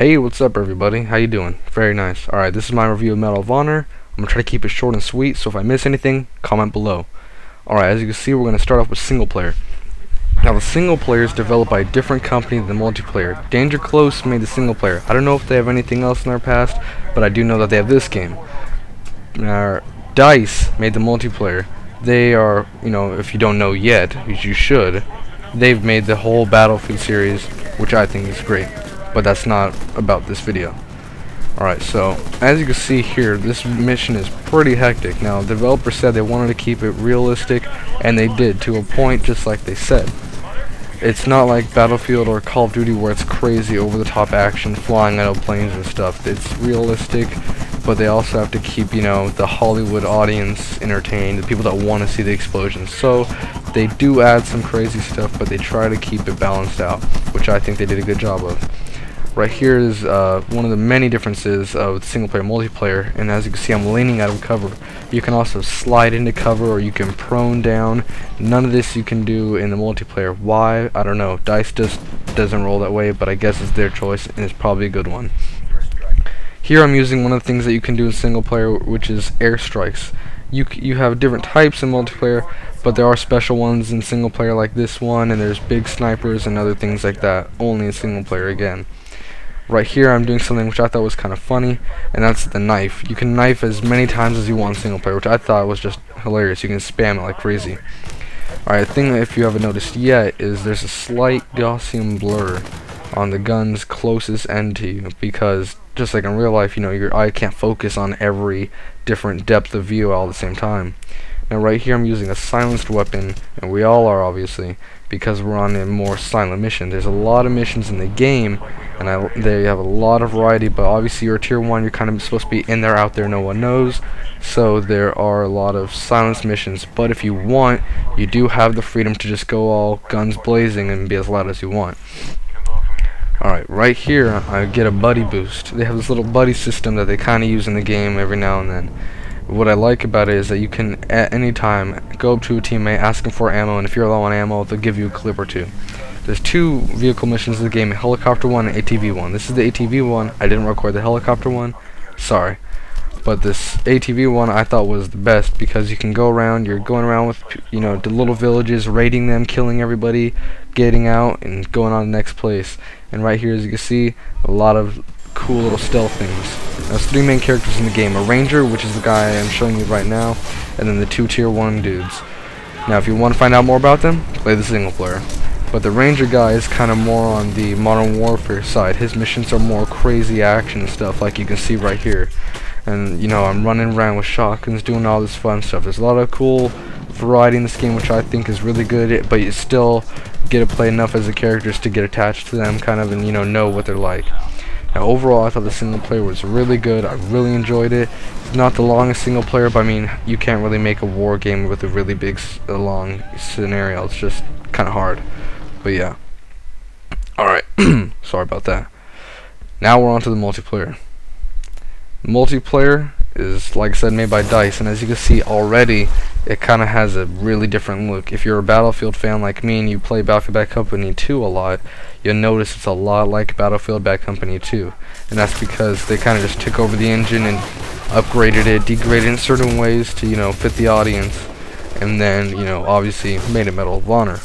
Hey, what's up everybody? How you doing? Very nice. Alright, this is my review of Medal of Honor. I'm going to try to keep it short and sweet, so if I miss anything, comment below. Alright, as you can see, we're going to start off with single player. Now, the single player is developed by a different company than multiplayer. Danger Close made the single player. I don't know if they have anything else in their past, but I do know that they have this game. DICE made the multiplayer. They are, if you don't know yet, which you should, they've made the whole Battlefield series, which I think is great. But that's not about this video. Alright, so as you can see here, this mission is pretty hectic. Now, the developer said they wanted to keep it realistic, and they did, to a point, just like they said. It's not like Battlefield or Call of Duty where it's crazy over-the-top action, flying out of planes and stuff. It's realistic, but they also have to keep, the Hollywood audience entertained, the people that want to see the explosions. So they do add some crazy stuff, but they try to keep it balanced out, which I think they did a good job of. Right here is one of the many differences of single-player multiplayer, and as you can see, I'm leaning out of cover. You can also slide into cover, or you can prone down. None of this you can do in the multiplayer. Why? I don't know. DICE just doesn't roll that way, but I guess it's their choice, and it's probably a good one. Here I'm using one of the things that you can do in single-player, which is airstrikes. You have different types in multiplayer, but there are special ones in single-player like this one, and there's big snipers and other things like that, only in single-player again. Right here I'm doing something which I thought was kind of funny, and that's the knife. You can knife as many times as you want in single player, which I thought was just hilarious. You can spam it like crazy. Alright, the thing that if you haven't noticed yet is there's a slight Gaussian blur on the gun's closest end to you, because just like in real life, your eye can't focus on every different depth of view all at the same time. Now right here I'm using a silenced weapon, and we all are obviously, because we're on a more silent mission. There's a lot of missions in the game, and they have a lot of variety, but obviously you're a tier 1, you're kind of supposed to be in there, out there, no one knows, so there are a lot of silenced missions. But if you want, you do have the freedom to just go all guns blazing and be as loud as you want. Alright, right here I get a buddy boost. They have this little buddy system that they kind of use in the game every now and then. What I like about it is that you can at any time go up to a teammate, ask him for ammo, and if you're low on ammo, they'll give you a clip or two. There's two vehicle missions in the game, a helicopter one and ATV one. This is the ATV one. I didn't record the helicopter one, sorry. But this ATV one I thought was the best, because you can go around, you're going around with, the little villages, raiding them, killing everybody, getting out, and going on to the next place. And right here, as you can see, a lot of cool little stealth things. There's three main characters in the game: a ranger, which is the guy I'm showing you right now, and then the two tier 1 dudes. Now if you want to find out more about them, play the single player. But the ranger guy is kind of more on the Modern Warfare side. His missions are more crazy action stuff, like you can see right here. And I'm running around with shotguns, doing all this fun stuff. There's a lot of cool variety in this game, which I think is really good, but you still get to play enough as the characters to get attached to them kind of, and know what they're like. Now overall, I thought the single player was really good. I really enjoyed it. It's not the longest single player, but I mean, you can't really make a war game with a really big, long scenario. It's just kind of hard. But yeah. Alright, sorry about that. Now we're on to the multiplayer. Multiplayer is, like I said, made by DICE, and as you can see already, it kind of has a really different look. If you're a Battlefield fan like me and you play Battlefield Bad Company 2 a lot, you'll notice it's a lot like Battlefield Bad Company 2. And that's because they kind of just took over the engine and upgraded it, degraded it in certain ways to, fit the audience, and then, obviously made it Medal of Honor.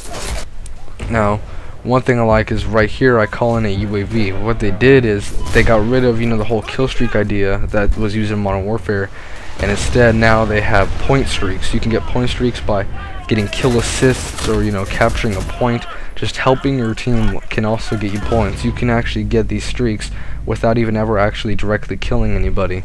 Now, one thing I like is right here I call in a UAV. What they did is they got rid of, the whole kill streak idea that was used in Modern Warfare, and instead now they have point streaks. You can get point streaks by getting kill assists or, capturing a point. Just helping your team can also get you points. You can actually get these streaks without even ever actually directly killing anybody.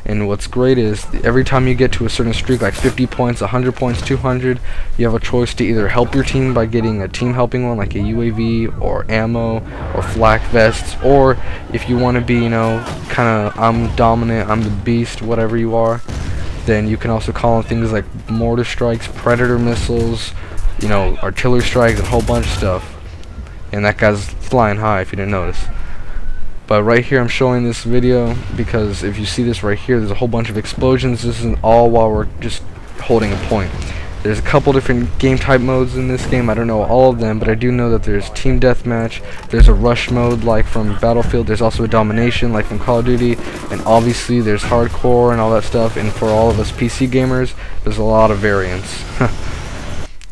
And what's great is every time you get to a certain streak, like 50 points, 100 points, 200, you have a choice to either help your team by getting a team helping one like a UAV or ammo or flak vests, or if you want to be, kind of I'm dominant, I'm the beast, whatever you are, then you can also call in things like mortar strikes, predator missiles, artillery strikes, and a whole bunch of stuff. And that guy's flying high if you didn't notice. But right here I'm showing this video because if you see this right here, there's a whole bunch of explosions. This is all while we're just holding a point. There's a couple different game type modes in this game. I don't know all of them, but I do know that there's team deathmatch, there's a rush mode like from Battlefield, there's also a domination like from Call of Duty, and obviously there's hardcore and all that stuff, and for all of us PC gamers, there's a lot of variants.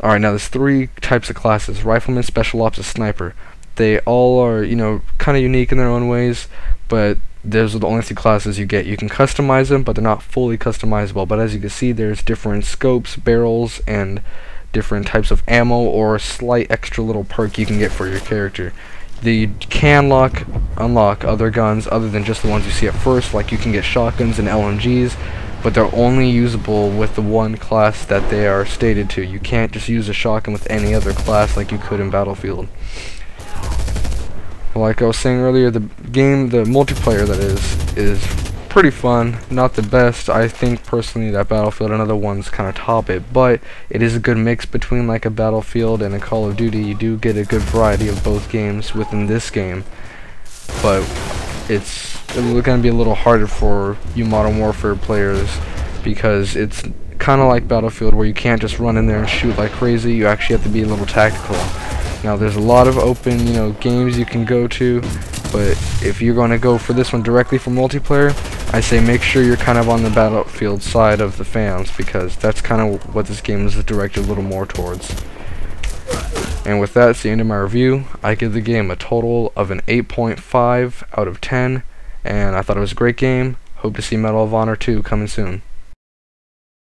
Alright, now there's 3 types of classes: Rifleman, Special Ops, and Sniper. They all are, you know, kind of unique in their own ways, but those are the only 2 classes you get. You can customize them, but they're not fully customizable. But as you can see, there's different scopes, barrels, and different types of ammo, or a slight extra little perk you can get for your character. You can unlock other guns other than just the ones you see at first, like you can get shotguns and LMGs, but they're only usable with the one class that they are stated to. You can't just use a shotgun with any other class like you could in Battlefield. Like I was saying earlier, the multiplayer that is pretty fun. Not the best. I think personally that Battlefield and other ones kind of top it, but it is a good mix between like a Battlefield and a Call of Duty. You do get a good variety of both games within this game, but it's going to be a little harder for you Modern Warfare players because it's kind of like Battlefield where you can't just run in there and shoot like crazy. You actually have to be a little tactical. Now there's a lot of open, you know, games you can go to, but if you're going to go for this one directly for multiplayer, I say make sure you're kind of on the Battlefield side of the fans, because that's kind of what this game is directed a little more towards. And with that, it's the end of my review. I give the game a total of an 8.5 out of 10, and I thought it was a great game. Hope to see Medal of Honor 2 coming soon.